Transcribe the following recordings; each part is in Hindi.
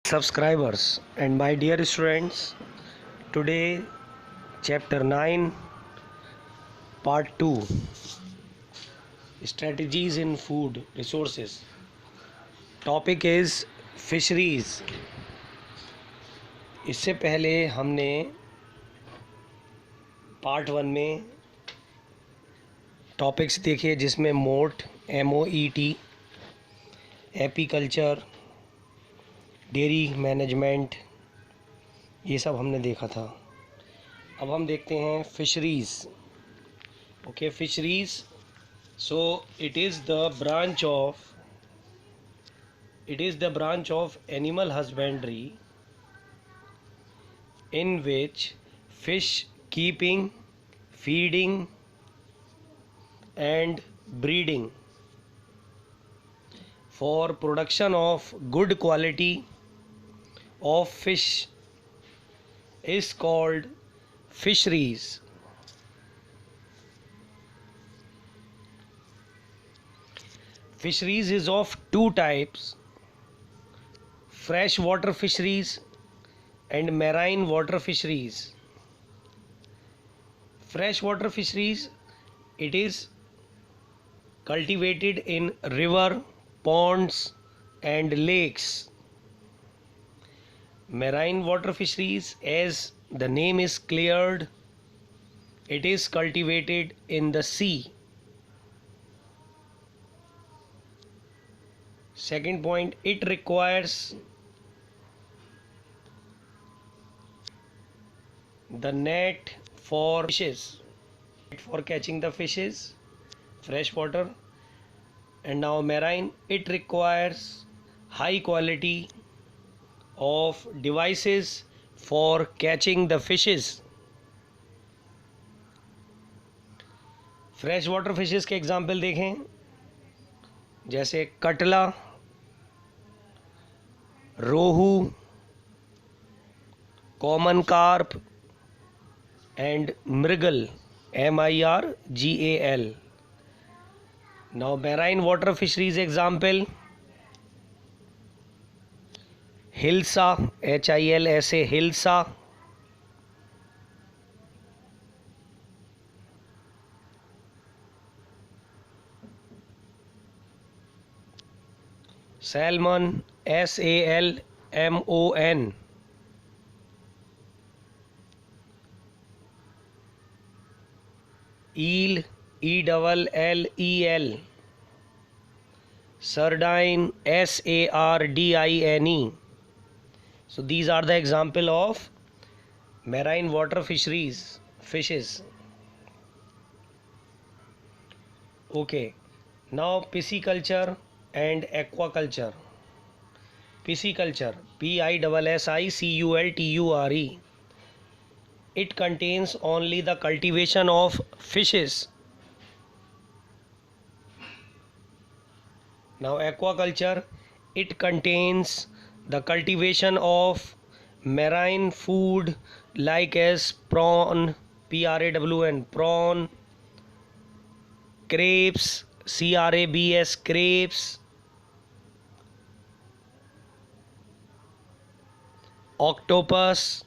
Subscribers and my dear students, today chapter 9 part 2 strategies in food resources. Topic is fisheries. इससे पहले हमने पार्ट 1 में टॉपिक्स देखे जिसमें मोट MOET, एपीकल्चर, डेयरी मैनेजमेंट, ये सब हमने देखा था। अब हम देखते हैं fisheries. Okay, fisheries, so it is the branch of animal husbandry in which fish keeping, feeding and breeding for production of good quality of fish is called fisheries. Fisheries is of two types: freshwater fisheries and marine water fisheries. Freshwater fisheries, it is cultivated in river, ponds and lakes. Marine water fisheries, as the name is cleared, it is cultivated in the sea. Second point, it requires the net for fishes, for catching the fishes, freshwater. And now marine, it requires high quality of devices for catching the fishes. Fresh water fishes के एग्जाम्पल देखें, जैसे Catla, rohu, common carp and mrigal, MIRGAL. Now marine water fisheries example: hilsa, HILSA, hilsa, salmon, SALMON, eel, ELLEL, sardine, SARDINE. So these are the example of marine water fisheries, fishes. Okay, now pisciculture and aquaculture. Pisciculture, PISSICULTURE. It contains only the cultivation of fishes. Now aquaculture, it contains the cultivation of marine food like as prawn, PRAWN, prawn, crabs, CRABS, crabs, octopus,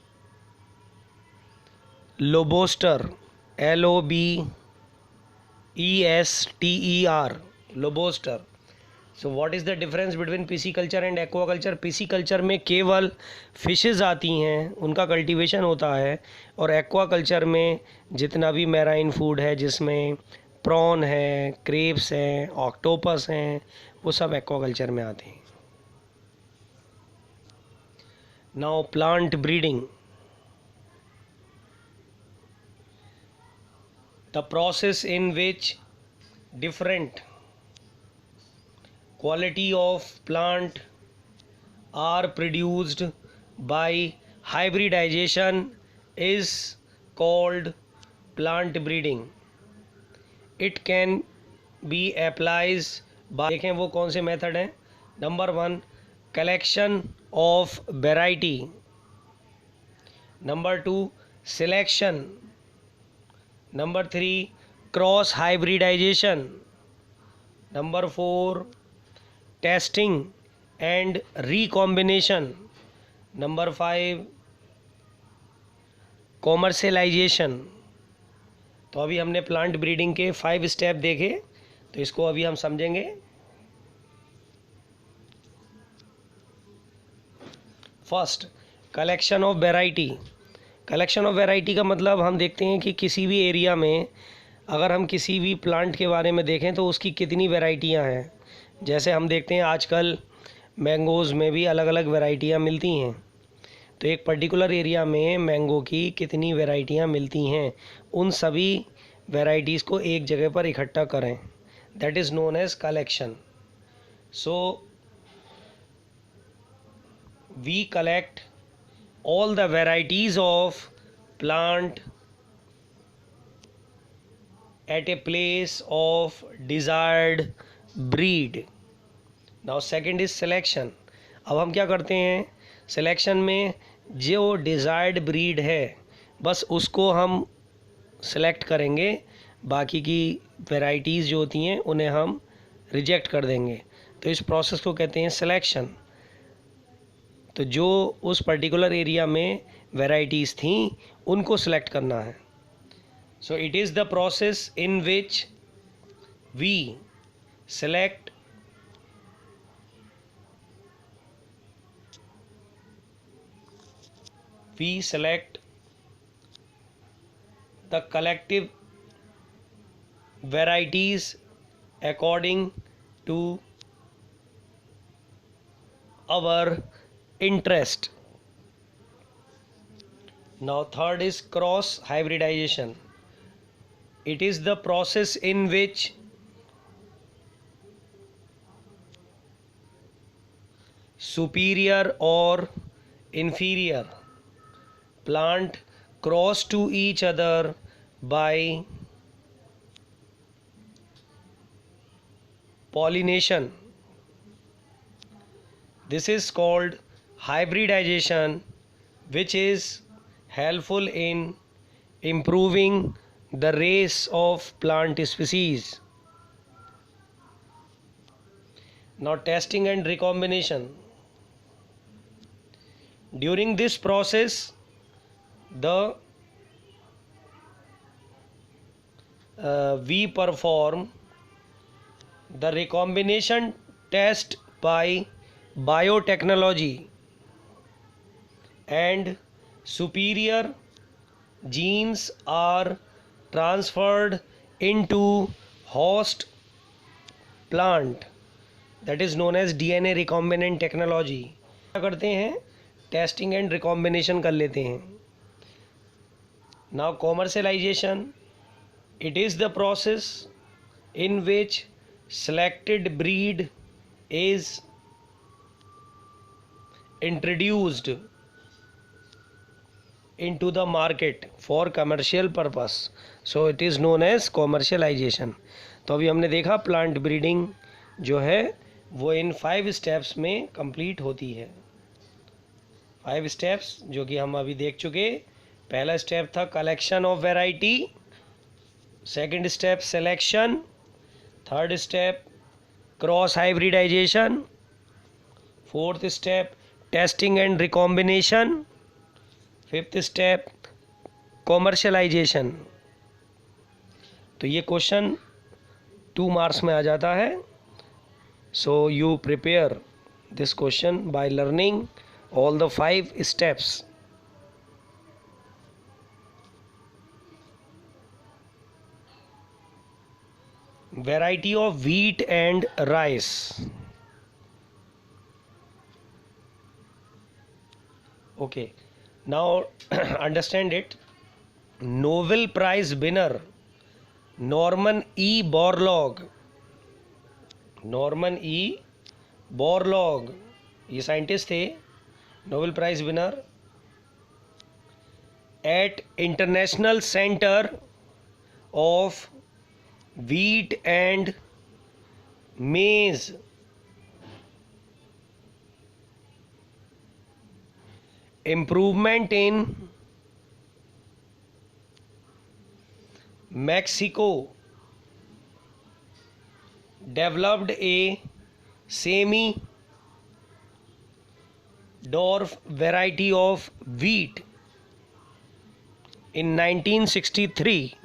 lobster, LOBESTER, lobster. So what is the difference between pisciculture and aquaculture? pisciculture में केवल फिशेस आती हैं, उनका कल्टीवेशन होता है, और एक्वाकल्चर में जितना भी मैराइन फूड है, जिसमें प्रॉन है, क्रेब्स हैं, ऑक्टोपस हैं, वो सब एक्वाकल्चर में आते हैं. Now plant breeding. The process in which different quality of plant are produced by hybridization is called plant breeding. It can be applied by, देखें वो कौन से मेथड हैं. Number 1, collection of variety. Number 2, selection. Number 3, cross hybridisation. Number 4, testing and recombination. Number 5 commercialisation. तो अभी हमने प्लांट ब्रीडिंग के 5 स्टेप देखे, तो इसको अभी हम समझेंगे। First, collection of variety. Collection of variety का मतलब हम देखते हैं कि किसी भी एरिया में अगर हम किसी भी प्लांट के बारे में देखें तो उसकी कितनी वैरायटियां हैं। जैसे हम देखते हैं आजकल मैंगोज़ में भी अलग अलग वैरायटियां मिलती हैं, तो एक पर्टिकुलर एरिया में मैंगो की कितनी वैरायटियां मिलती हैं, उन सभी वैरायटीज़ को एक जगह पर इकट्ठा करें, that is known as collection. So we collect all the varieties of plant at a place of desired breed. Now second is selection. अब हम क्या करते हैं, सिलेक्शन में जो डिज़ायर्ड ब्रीड है बस उसको हम सेलेक्ट करेंगे, बाकी की वैरायटीज़ जो होती हैं उन्हें हम रिजेक्ट कर देंगे। तो इस प्रोसेस को कहते हैं सिलेक्शन। तो जो उस पर्टिकुलर एरिया में वैरायटीज़ थी उनको सेलेक्ट करना है। So it is the process in which we select the collective varieties according to our interest. Now third is cross hybridization. It is the process in which superior or inferior plant cross to each other by pollination. This is called hybridization, which is helpful in improving the race of plant species. Now testing and recombination. During this process, we perform the recombination test by biotechnology, and superior genes are transferred into host plant, that is known as DNA recombinant technology. क्या करते हैं, टेस्टिंग एंड रिकॉम्बिनेशन कर लेते हैं। Now commercialisation, it is the process in which selected breed is introduced into the market for commercial purpose, so it is known as commercialization. तो अभी हमने देखा प्लांट ब्रीडिंग जो है वो इन 5 स्टेप्स में कंप्लीट होती है। 5 स्टेप्स जो कि हम अभी देख चुके। पहला स्टेप था collection of variety, second step selection, third step cross hybridisation, fourth step testing and recombination, fifth step commercialisation. तो ये क्वेश्चन 2 मार्क्स में आ जाता है। So you prepare this question by learning all the 5 steps. Variety of wheat and rice. Okay, now understand it. Nobel Prize winner Norman E. Borlaug, Norman E. Borlaug, ये साइंटिस्ट थे, Nobel prize winner at international centre of wheat and maize improvement in Mexico developed a semi dwarf variety of wheat in 1963.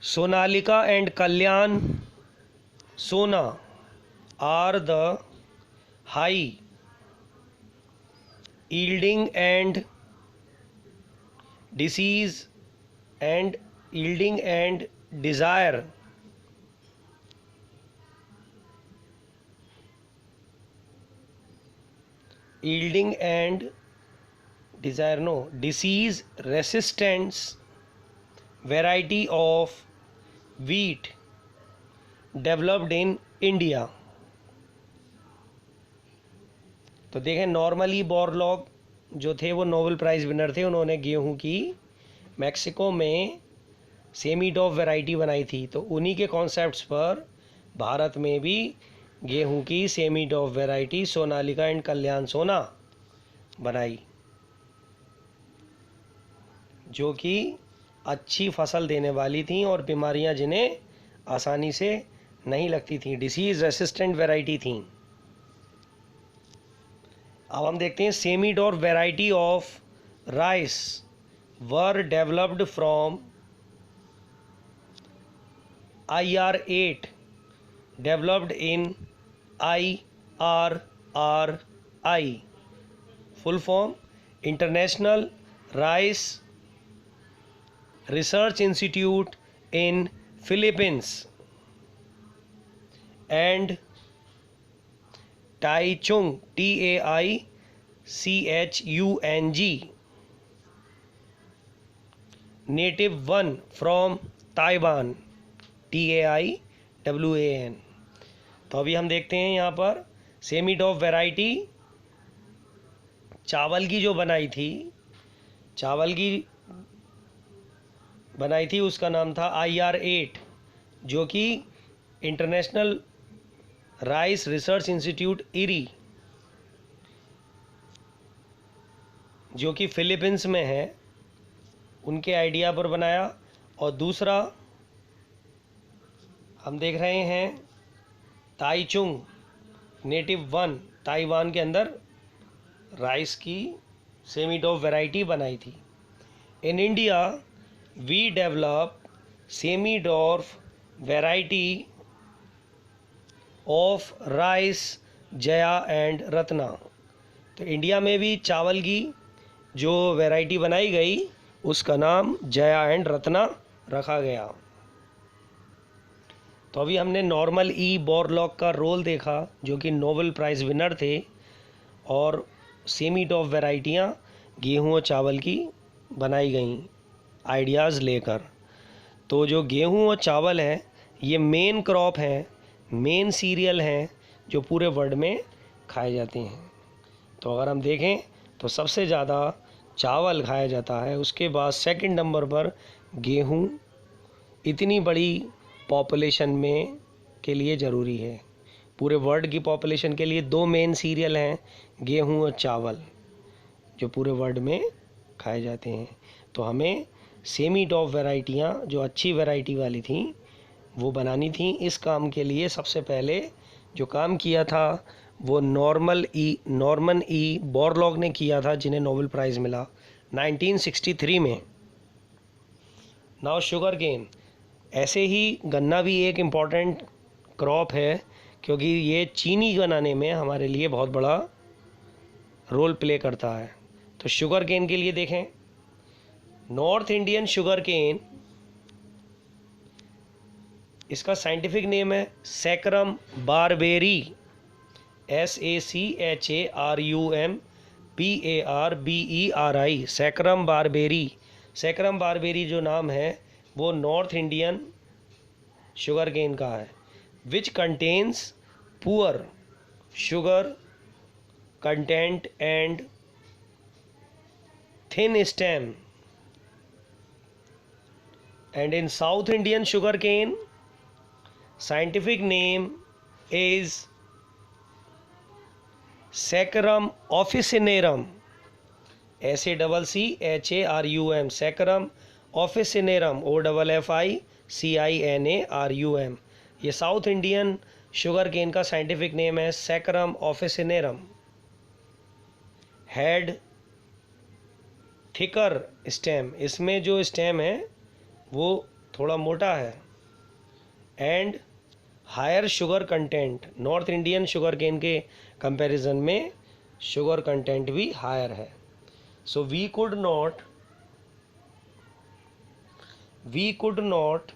Sonalika and Kalyan Sona are the high yielding and disease and yielding and desire disease resistance variety of wheat developed in India. तो देखें, नॉर्मली बोरलॉग जो थे वो नोबेल प्राइज़ विनर थे, उन्होंने गेहूं की मैक्सिको में सेमी डॉफ वैरायटी बनाई थी। तो उन्हीं के कॉन्सेप्ट्स पर भारत में भी गेहूं की semi dwarf variety Sonalika and Kalyan Sona बनाई, जो कि अच्छी फसल देने वाली थी और बीमारियां जिन्हें आसानी से नहीं लगती थी, डिसीज़ रेसिस्टेंट वैरायटी थी। अब हम देखते हैं semi dwarf variety of rice were developed from IR8 developed in IRRI, full form International Rice Research Institute in Philippines, and Taichung TAICHUNG native one from Taiwan TAIWAN। तो अभी हम देखते हैं यहाँ पर सेमी डॉफ वैरायटी चावल की जो बनाई थी उसका नाम था IR8, जो कि international rice research institute IRI, जो कि फिलीपींस में है, उनके आइडिया पर बनाया। और दूसरा हम देख रहे हैं ताइचुंग नेटिव वन, ताइवान के अंदर राइस की सेमी डॉफ वैरायटी बनाई थी। In India we develop semi dwarf variety of rice Jaya and Ratna. तो इंडिया में भी चावल की जो वैरायटी बनाई गई उसका नाम जया एंड रत्ना रखा गया। तो अभी हमने नॉर्मल ई बोरलॉग का रोल देखा, जो कि नोबेल प्राइज़ विनर थे, और सेमी डॉफ वैरायटियाँ गेहूँ और चावल की बनाई गई आइडियाज़ लेकर। तो जो गेहूँ और चावल हैं ये मेन क्रॉप हैं, मेन सीरियल हैं जो पूरे वर्ल्ड में खाए जाते हैं। तो अगर हम देखें तो सबसे ज़्यादा चावल खाया जाता है, उसके बाद सेकंड नंबर पर गेहूँ इतनी बड़ी पॉपुलेशन में के लिए ज़रूरी है। पूरे वर्ल्ड की पॉपुलेशन के लिए दो मेन सीरियल हैं, गेहूँ और चावल, जो पूरे वर्ल्ड में खाए जाते हैं। तो हमें सेमी डॉफ वैरायटियाँ जो अच्छी वैरायटी वाली थी वो बनानी थी। इस काम के लिए सबसे पहले जो काम किया था वो नॉर्मन ई बोरलॉग ने किया था, जिन्हें नोबेल प्राइज़ मिला 1963 में। नाउ शुगर केन, ऐसे ही गन्ना भी एक इम्पॉर्टेंट क्रॉप है, क्योंकि ये चीनी बनाने में हमारे लिए बहुत बड़ा रोल प्ले करता है। तो शुगर केन के लिए देखें, नॉर्थ इंडियन शुगर केन, इसका साइंटिफिक नेम है Saccharum barberi, SACHARUMBARBERI, Saccharum barberi. Saccharum barberi जो नाम है वो नॉर्थ इंडियन शुगर केन का है, which contains poor sugar content and thin stem. And in South Indian sugarcane, scientific name is Saccharum officinarum, SACCHARUM, Saccharum officinarum, OFFICINARUM। ये साउथ इंडियन शुगर केन का साइंटिफिक नेम है Saccharum officinarum, had thicker stem, इसमें जो स्टेम है वो थोड़ा मोटा है, and higher sugar content, North Indian sugarcane के कंपैरिजन में शुगर कंटेंट भी हायर है. So we could not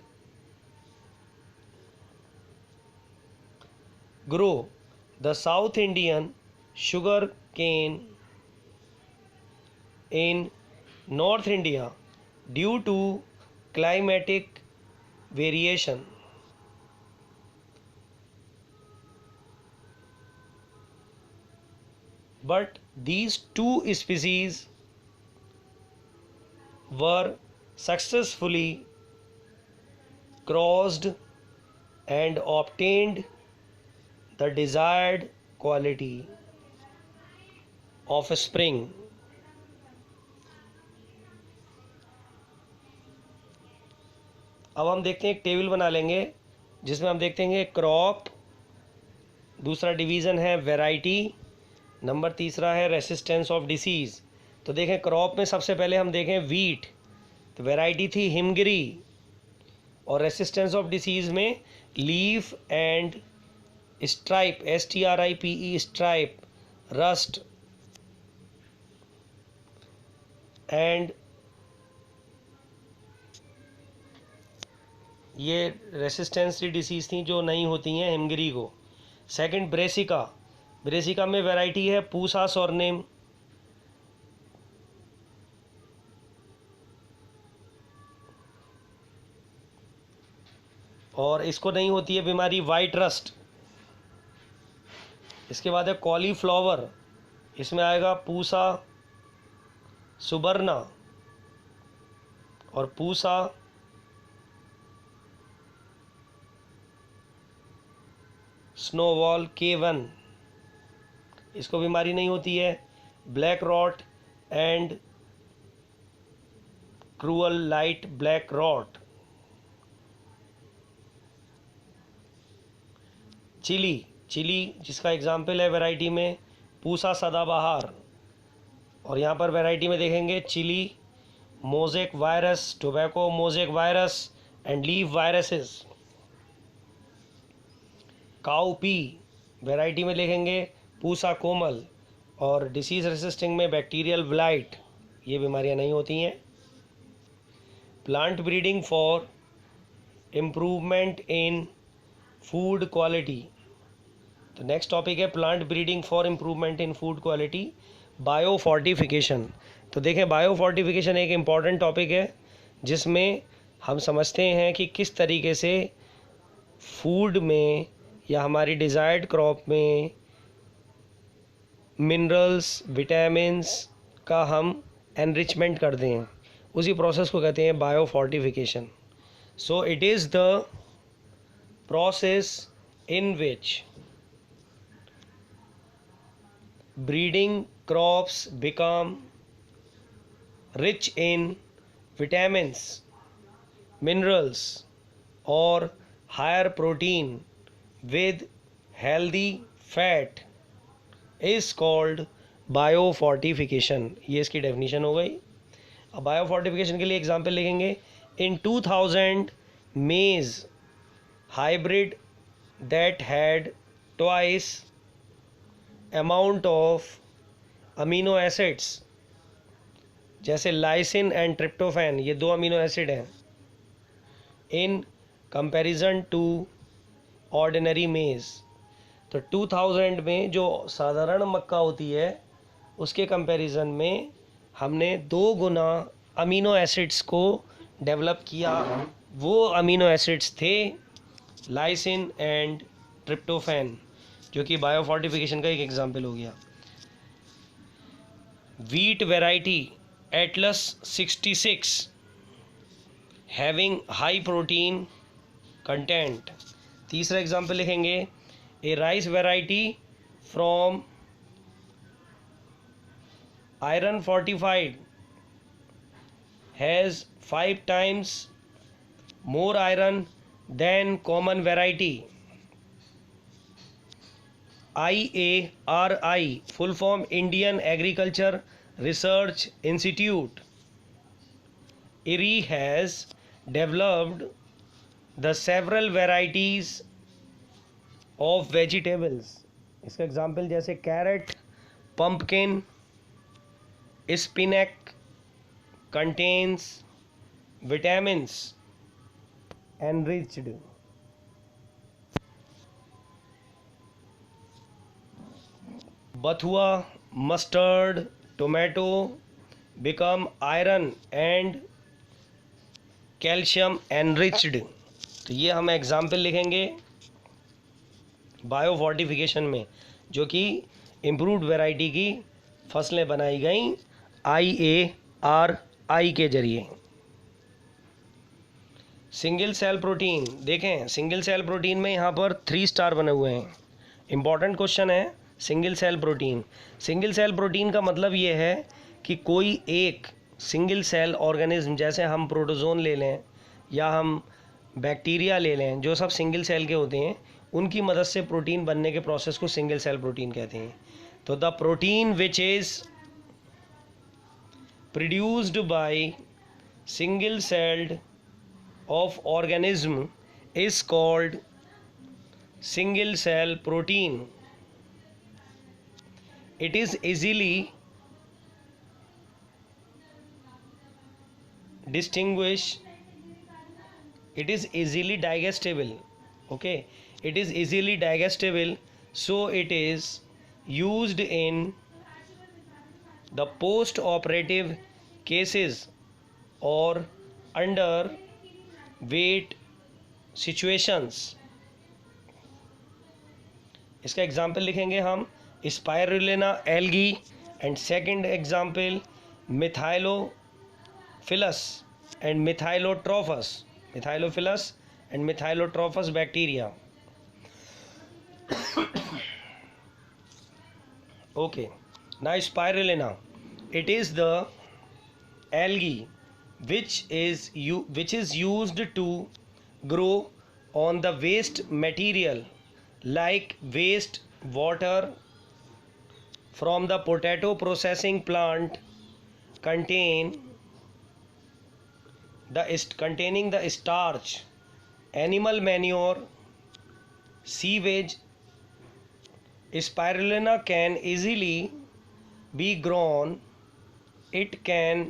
grow the South Indian sugar cane in North India due to climatic variation. But these two species were successfully crossed and obtained the desired quality of spring. अब हम देखते हैं एक टेबल बना लेंगे जिसमें हम देखते हैं क्रॉप, दूसरा डिवीज़न है वैरायटी, नंबर तीसरा है रेसिस्टेंस ऑफ डिसीज़. तो देखें क्रॉप में सबसे पहले हम देखें वीट, तो वैरायटी थी हिमगिरी, और रेसिस्टेंस ऑफ डिसीज़ में leaf and stripe, STRIPE stripe, rust and ये रेसिस्टेंस डिसीज़ थी जो नहीं होती हैं हिमगिरी को. सेकंड ब्रेसिका, ब्रेसिका में वैरायटी है पूसा सोरनेम, और इसको नहीं होती है बीमारी वाइट रस्ट. इसके बाद है कॉलीफ्लावर, इसमें आएगा पूसा सुबर्ना और पूसा स्नोवॉल K1, इसको बीमारी नहीं होती है. Black rot and cruel light black rot. Chilli जिसका एग्जाम्पल है वैरायटी में पूसा सदाबहार, और यहाँ पर वैरायटी में देखेंगे chilli mosaic virus, tobacco mosaic virus and leaf viruses. Cowpea variety में लिखेंगे पूसा कोमल, और डिसीज़ रेसिस्टिंग में बैक्टीरियल ब्लाइट, ये बीमारियाँ नहीं होती हैं. Plant breeding for improvement in food quality. तो नेक्स्ट टॉपिक है plant breeding for improvement in food quality, bio fortification. तो देखें बायो फोर्टिफिकेशन एक इम्पॉर्टेंट टॉपिक है जिसमें हम समझते हैं कि किस तरीके से फूड में या हमारी डिज़ायर्ड क्रॉप में मिनरल्स विटामिन्स का हम एनरिचमेंट करते हैं, उसी प्रोसेस को कहते हैं bio fortification. So it is the process in which breeding crops become rich in vitamins, minerals or higher protein with healthy fat is called biofortification. ये इसकी डेफिनेशन हो गई. अब बायोफोर्टिफिकेशन के लिए एग्जांपल लिखेंगे. इन 2000 मेज hybrid that had twice amount of amino acids, जैसे लाइसिन एंड ट्रिप्टोफैन, ये दो अमीनो एसिड हैं, इन कंपैरिजन टू ऑर्डिनरी मेज. तो 2000 में जो साधारण मक्का होती है उसके कंपैरिजन में हमने 2 गुना अमीनो एसिड्स को डेवलप किया. वो अमीनो एसिड्स थे लाइसिन एंड ट्रिप्टोफैन, जो कि बायोफोर्टिफिकेशन का एक एग्जाम्पल हो गया. Wheat variety Atlas 66 having high protein content. तीसरा एग्जाम्पल लिखेंगे a rice variety from iron fortified has 5 times more iron than common variety. IARI, full form Indian Agriculture Research Institute. IRI has developed the several varieties of vegetables. इसका एग्जाम्पल जैसे carat, pumpkin, spinach contains vitamins enriched. Bathua, mustard, tomato become iron and calcium enriched. तो ये हम एग्जाम्पल लिखेंगे बायो फोर्टिफिकेशन में, जो कि इम्प्रूव्ड वैरायटी की फसलें बनाई गई IARI के जरिए। सिंगल सेल प्रोटीन देखें, सिंगल सेल प्रोटीन में यहाँ पर 3 स्टार बने हुए हैं। इम्पॉर्टेंट क्वेश्चन है single cell protein. Single cell protein का मतलब ये है कि कोई एक सिंगल सेल ऑर्गेनिज्म, जैसे हम प्रोटोजोन ले लें या हम बैक्टीरिया ले लें, जो सब सिंगल सेल के होते हैं, उनकी मदद से प्रोटीन बनने के प्रोसेस को सिंगल सेल प्रोटीन कहते हैं। तो the protein which is produced by single celled of organism is called single cell protein. It is easily digestible. Okay, it is easily digestible, so it is used in the post operative cases or under wet situations. इसका एग्जाम्पल लिखेंगे हम spirulina algae and second example methylophilus and methylotrophus bacteria. Okay, now spirulina, it is the algae which is used to grow on the waste material like waste water from the potato processing plant containing the starch, animal manure, sewage. Spirulina can easily be grown. It can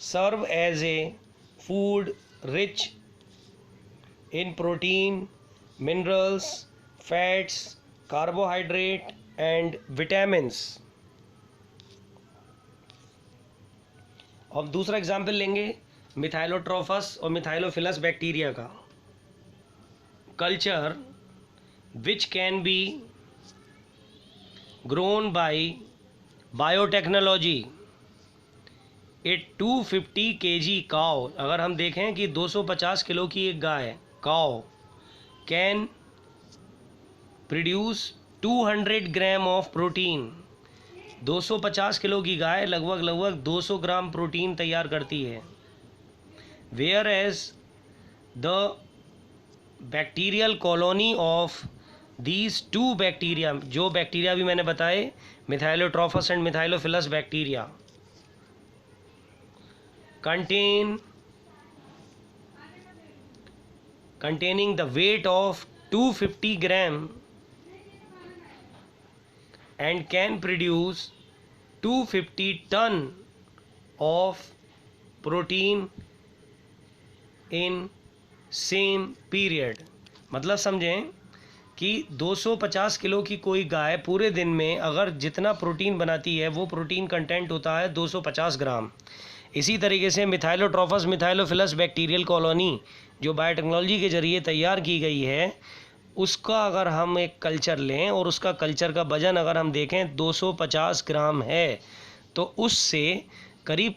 serve as a food rich in protein, minerals, fats, carbohydrate and vitamins. अब दूसरा एग्जाम्पल लेंगे मिथाइलोट्रोफस और मिथाइलोफिलस बैक्टीरिया का। Culture which can be grown by biotechnology. एक 250 kg काव, अगर हम देखें कि 250 किलो की एक गाय cow can produce 200 gram of protein. 250 kilo की गाय लगभग 200 ग्राम प्रोटीन तैयार करती है। Whereas the bacterial colony of these 2 bacteria, जो बैक्टीरिया भी मैंने बताए methylotrophus and methylophilus bacteria, containing the weight of 250 gram and can produce 250 ton of protein in same period। मतलब समझें कि 250 किलो की कोई गाय पूरे दिन में अगर जितना प्रोटीन बनाती है वो प्रोटीन कंटेंट होता है 250 ग्राम। इसी तरीके से मिथाइलोट्रोफस मिथाइलोफिलस बैक्टीरियल कॉलोनी जो बायोटेक्नोलॉजी के ज़रिए तैयार की गई है, उसका अगर हम एक कल्चर लें और उसका कल्चर का वजन अगर हम देखें 250 ग्राम है, तो उससे करीब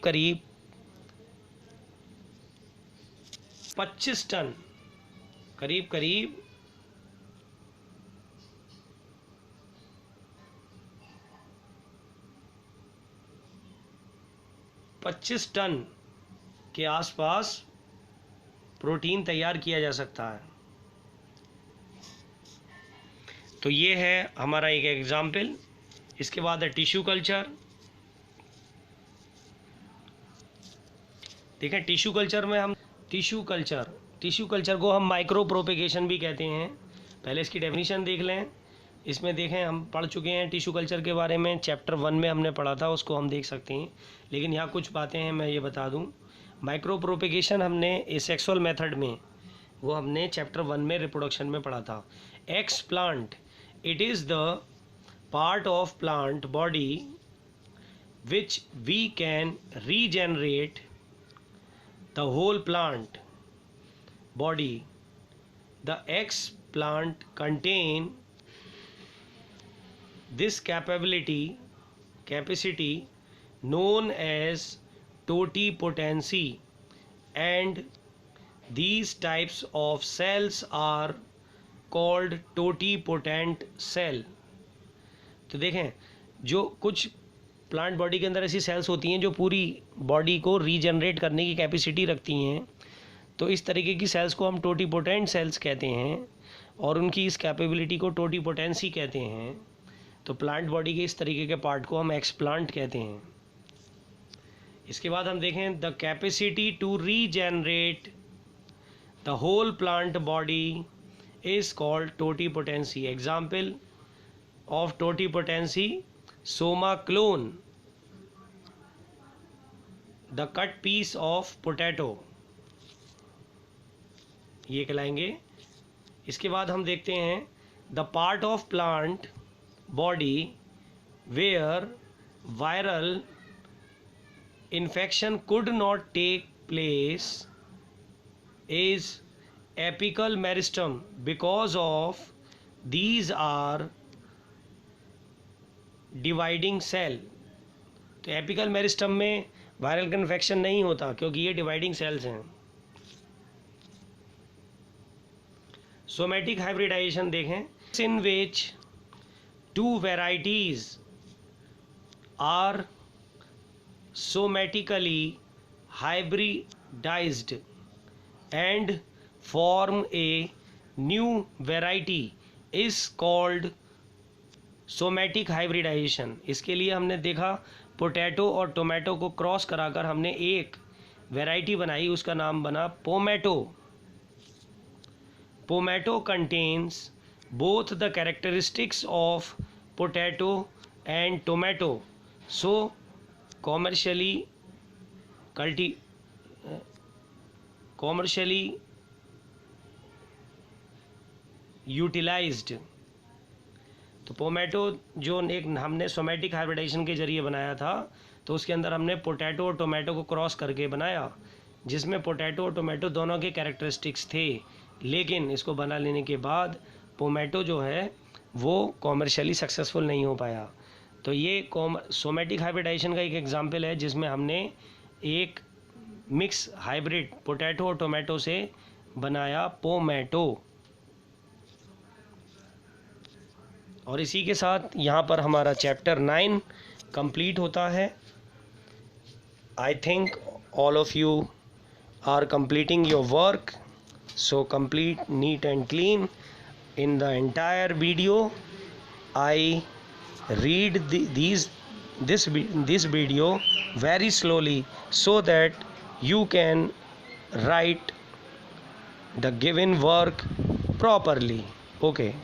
25 टन, करीब 25 टन के आसपास प्रोटीन तैयार किया जा सकता है। तो ये है हमारा एक एग्जाम्पल। इसके बाद है टिश्यू कल्चर। देखें टिश्यू कल्चर में हम टिश्यू कल्चर को हम माइक्रो प्रोपेगेशन भी कहते हैं। पहले इसकी डेफिनेशन देख लें। इसमें देखें हम पढ़ चुके हैं टिश्यू कल्चर के बारे में, चैप्टर 1 में हमने पढ़ा था, उसको हम देख सकते हैं। लेकिन यहाँ कुछ बातें हैं, मैं ये बता दूँ। माइक्रो प्रोपेगेशन हमने एसेक्सुअल मेथड में, वो हमने चैप्टर 1 में रिप्रोडक्शन में पढ़ा था। Explant, it is the part of plant body which we can regenerate the whole plant body. The eggs plant contain this capacity known as totipotency, and these types of cells are called totipotent cell. तो देखें जो कुछ प्लांट बॉडी के अंदर ऐसी सेल्स होती हैं जो पूरी बॉडी को रीजनरेट करने की कैपेसिटी रखती हैं, तो इस तरीके की सेल्स को हम टोटीपोटेंट सेल्स कहते हैं और उनकी इस कैपेबिलिटी को टोटीपोटेंसी कहते हैं। तो प्लांट बॉडी के इस तरीके के पार्ट को हम एक्सप्लांट कहते हैं। इसके बाद हम देखें the capacity to regenerate the whole plant body is called totipotency. Example of totipotency, soma clone, the cut piece of potato, ये कहलाएंगे। इसके बाद हम देखते हैं the part of plant body where viral infection could not take place is apical meristem because of these are dividing cell. तो एपिकल मेरिस्टम में वायरल इन्फेक्शन नहीं होता क्योंकि ये डिवाइडिंग सेल्स हैं। सोमेटिक हाइब्रिडाइजेशन देखें, in which two varieties are somatically hybridized and form a new variety is called somatic hybridization. इसके लिए हमने देखा पोटैटो और टोमेटो को क्रॉस कराकर हमने एक वैरायटी बनाई, उसका नाम बना pomato. Pomato contains both the characteristics of potato and tomato, so commercially utilised. तो पोमैटो जो एक हमने सोमेटिक हाइब्रिडाइजेशन के जरिए बनाया था, तो उसके अंदर हमने पोटैटो और टोमेटो को क्रॉस करके बनाया, जिसमें पोटैटो और टोमेटो दोनों के कैरेक्टरिस्टिक्स थे। लेकिन इसको बना लेने के बाद पोमैटो जो है वो कॉमर्शियली सक्सेसफुल नहीं हो पाया। तो ये सोमेटिक हाइब्रिडाइजेशन का एक एग्जाम्पल है जिसमें हमने एक मिक्स हाइब्रिड पोटैटो और टोमेटो से बनाया पोमैटो। और इसी के साथ यहाँ पर हमारा चैप्टर 9 कंप्लीट होता है। I think all of you are completing your work, so complete neat and clean in the entire video. I read this video very slowly so that you can write the given work properly. Okay.